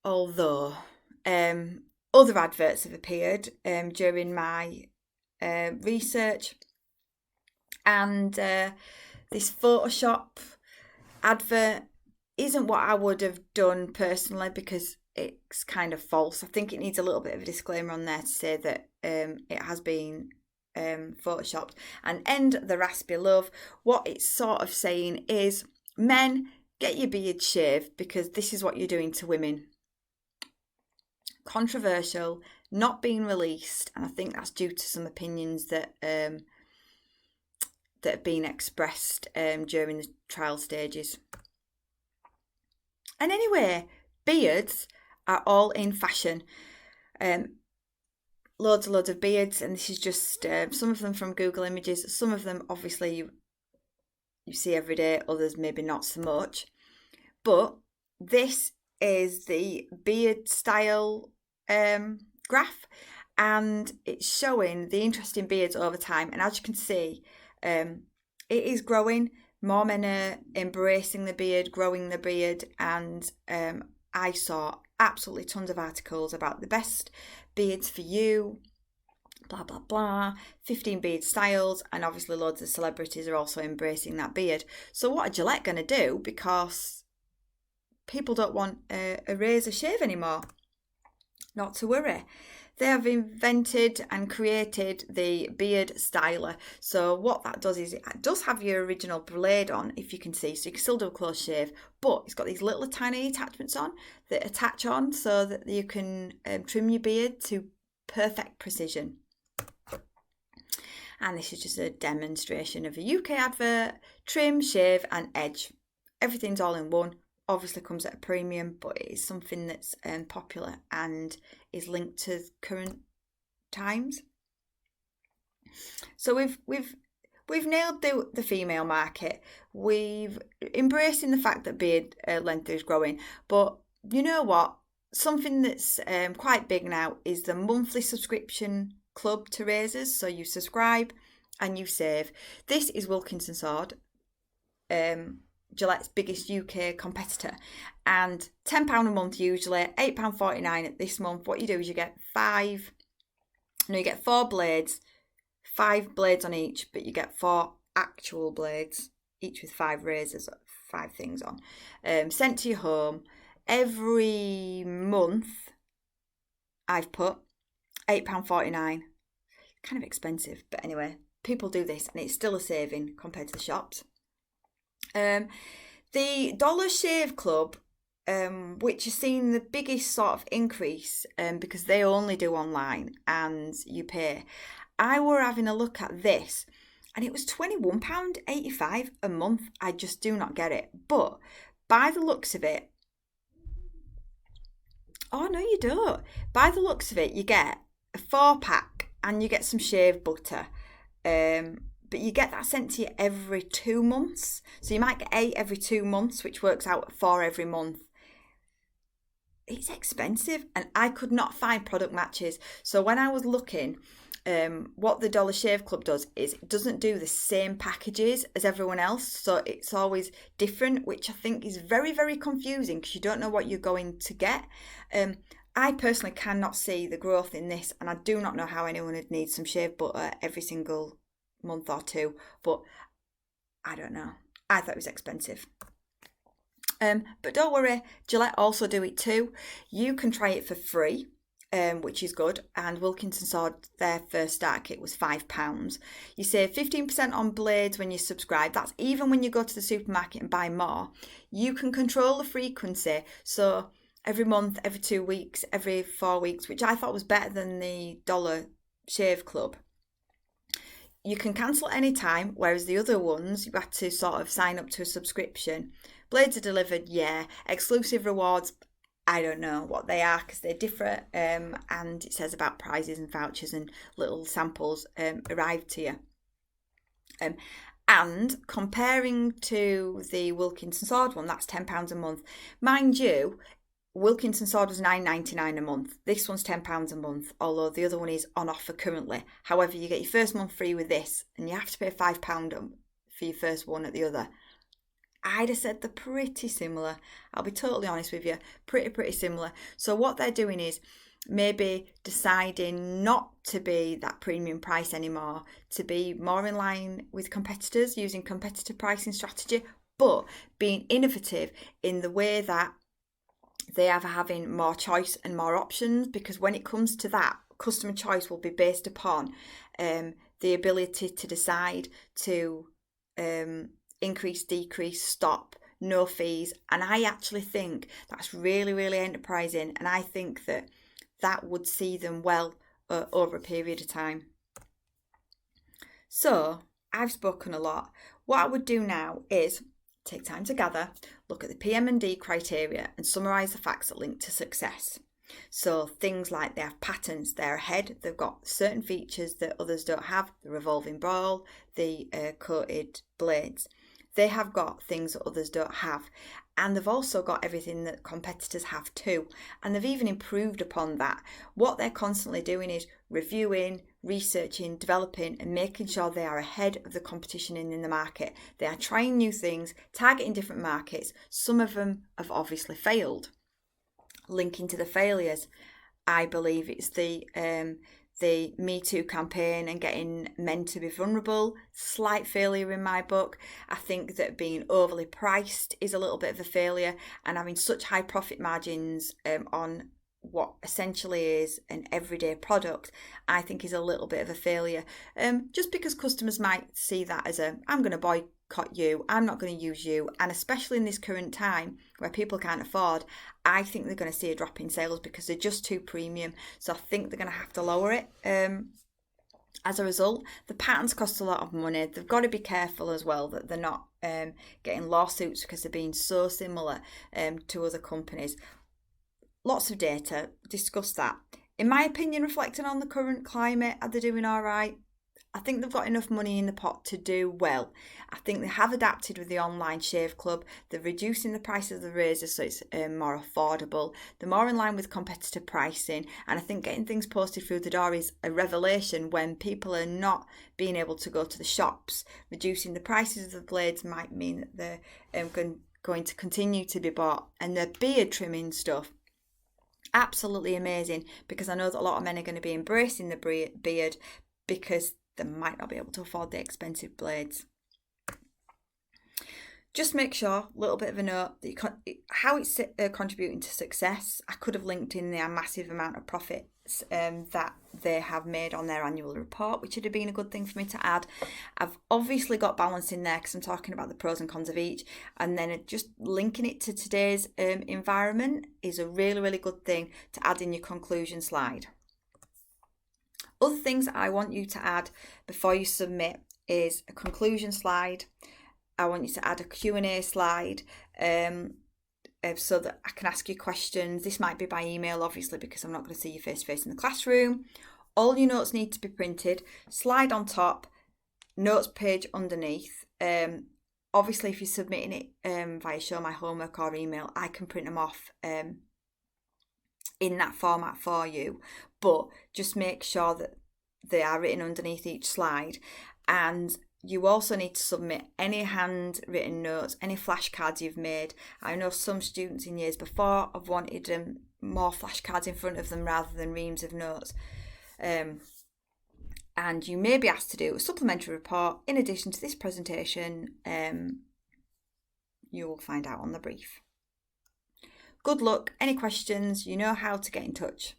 although other adverts have appeared during my research, and this Photoshop advert isn't what I would have done personally, because it's kind of false. I think it needs a little bit of a disclaimer on there to say that it has been photoshopped. And end the raspy love. What it's sort of saying is, men, get your beard shaved, because this is what you're doing to women. Controversial, not being released, and I think that's due to some opinions that have been expressed during the trial stages. And anyway, beards are all in fashion. Loads and loads of beards, and this is just some of them from Google Images. Some of them obviously you see every day, others maybe not so much. But this is the beard style graph, and it's showing the interesting beards over time. And as you can see, it is growing. More men are embracing the beard, growing the beard, and I saw absolutely tons of articles about the best beards for you, blah blah blah, 15 beard styles, and obviously loads of celebrities are also embracing that beard. So what are Gillette going to do? Because people don't want a razor shave anymore. Not to worry. They have invented and created the beard styler. So what that does is it does have your original blade on, if you can see, so you can still do a close shave, but it's got these little tiny attachments on that attach on so that you can trim your beard to perfect precision. And this is just a demonstration of a UK advert: trim, shave and edge. Everything's all in one. Obviously comes at a premium, but it is something that's popular and is linked to current times. So we've nailed the female market. We've embracing the fact that beard length is growing. But you know what? Something that's quite big now is the monthly subscription club to razors. So you subscribe and you save. This is Wilkinson Sword, Gillette's biggest UK competitor, and £10 a month usually, £8.49 at this month. What you do is you get you get 4 blades, 5 blades on each, but you get 4 actual blades, each with 5 razors, 5 things on, sent to your home every month. I've put £8.49, kind of expensive, but anyway, people do this and it's still a saving compared to the shops. The Dollar Shave Club, which has seen the biggest sort of increase because they only do online and you pay. I were having a look at this and it was £21.85 a month. I just do not get it. But by the looks of it, oh no you don't. By the looks of it, you get a 4-pack and you get some shave butter. But you get that sent to you every 2 months. So you might get 8 every 2 months, which works out at 4 every month. It's expensive and I could not find product matches. So when I was looking, what the Dollar Shave Club does is it doesn't do the same packages as everyone else. So it's always different, which I think is very, very confusing because you don't know what you're going to get. I personally cannot see the growth in this, and I do not know how anyone would need some shave butter every single month or 2, but I don't know. I thought it was expensive. But don't worry, Gillette also do it too. You can try it for free, which is good. And Wilkinson Sword, their first start kit was £5. You save 15% on blades when you subscribe. That's even when you go to the supermarket and buy more. You can control the frequency. So every month, every 2 weeks, every 4 weeks, which I thought was better than the Dollar Shave Club. You can cancel any time, whereas the other ones, you had to sort of sign up to a subscription. Blades are delivered, yeah. Exclusive rewards, I don't know what they are because they differ. And it says about prizes and vouchers and little samples arrive to you. And comparing to the Wilkinson Sword one, that's £10 a month. Mind you, Wilkinson Sword was £9.99 a month. This one's £10 a month, although the other one is on offer currently. However, you get your first month free with this, and you have to pay £5 for your first one at the other. I'd have said they're pretty similar. I'll be totally honest with you, pretty similar. So what they're doing is maybe deciding not to be that premium price anymore, to be more in line with competitors, using competitor pricing strategy, but being innovative in the way that they are having more choice and more options, because when it comes to that, customer choice will be based upon the ability to decide to increase, decrease, stop, no fees. And I actually think that's really enterprising, and I think that would see them well over a period of time. So I've spoken a lot. What I would do now is take time to gather, look at the PM&D criteria and summarise the facts that link to success. So things like they have patterns, they're ahead, they've got certain features that others don't have, the revolving ball, the coated blades. They have got things that others don't have, and they've also got everything that competitors have too, and they've even improved upon that. What they're constantly doing is reviewing, researching, developing and making sure they are ahead of the competition in the market. They are trying new things, targeting different markets. Some of them have obviously failed. Linking to the failures, I believe it's the Me Too campaign and getting men to be vulnerable. Slight failure in my book. I think that being overly priced is a little bit of a failure, and having such high profit margins on what essentially is an everyday product, I think is a little bit of a failure. Just because customers might see that as I'm going to boycott you, I'm not going to use you, and especially in this current time where people can't afford, I think they're going to see a drop in sales because they're just too premium. So I think they're going to have to lower it. As a result, the patterns cost a lot of money. They've got to be careful as well that they're not getting lawsuits because they're being so similar to other companies. Lots of data, discuss that. In my opinion, reflecting on the current climate, are they doing all right? I think they've got enough money in the pot to do well. I think they have adapted with the online shave club. They're reducing the price of the razors so it's more affordable. They're more in line with competitor pricing. And I think getting things posted through the door is a revelation when people are not being able to go to the shops. Reducing the prices of the blades might mean that they're going to continue to be bought. And the beard trimming stuff, absolutely amazing, because I know that a lot of men are going to be embracing the beard because they might not be able to afford the expensive blades. Just make sure, a little bit of a note, that how it's contributing to success. I could have linked in their massive amount of profits that they have made on their annual report, which would have been a good thing for me to add. I've obviously got balance in there because I'm talking about the pros and cons of each, and then just linking it to today's environment is a really good thing to add in your conclusion slide. Other things that I want you to add before you submit is a conclusion slide. I want you to add a Q&A slide so that I can ask you questions. This might be by email, obviously, because I'm not going to see you face to face in the classroom. All your notes need to be printed. Slide on top, notes page underneath. Obviously, if you're submitting it via Show My Homework or email, I can print them off in that format for you, but just make sure that they are written underneath each slide. And you also need to submit any handwritten notes, any flashcards you've made. I know some students in years before have wanted more flashcards in front of them rather than reams of notes. And you may be asked to do a supplementary report in addition to this presentation. You will find out on the brief. Good luck. Any questions, you know how to get in touch.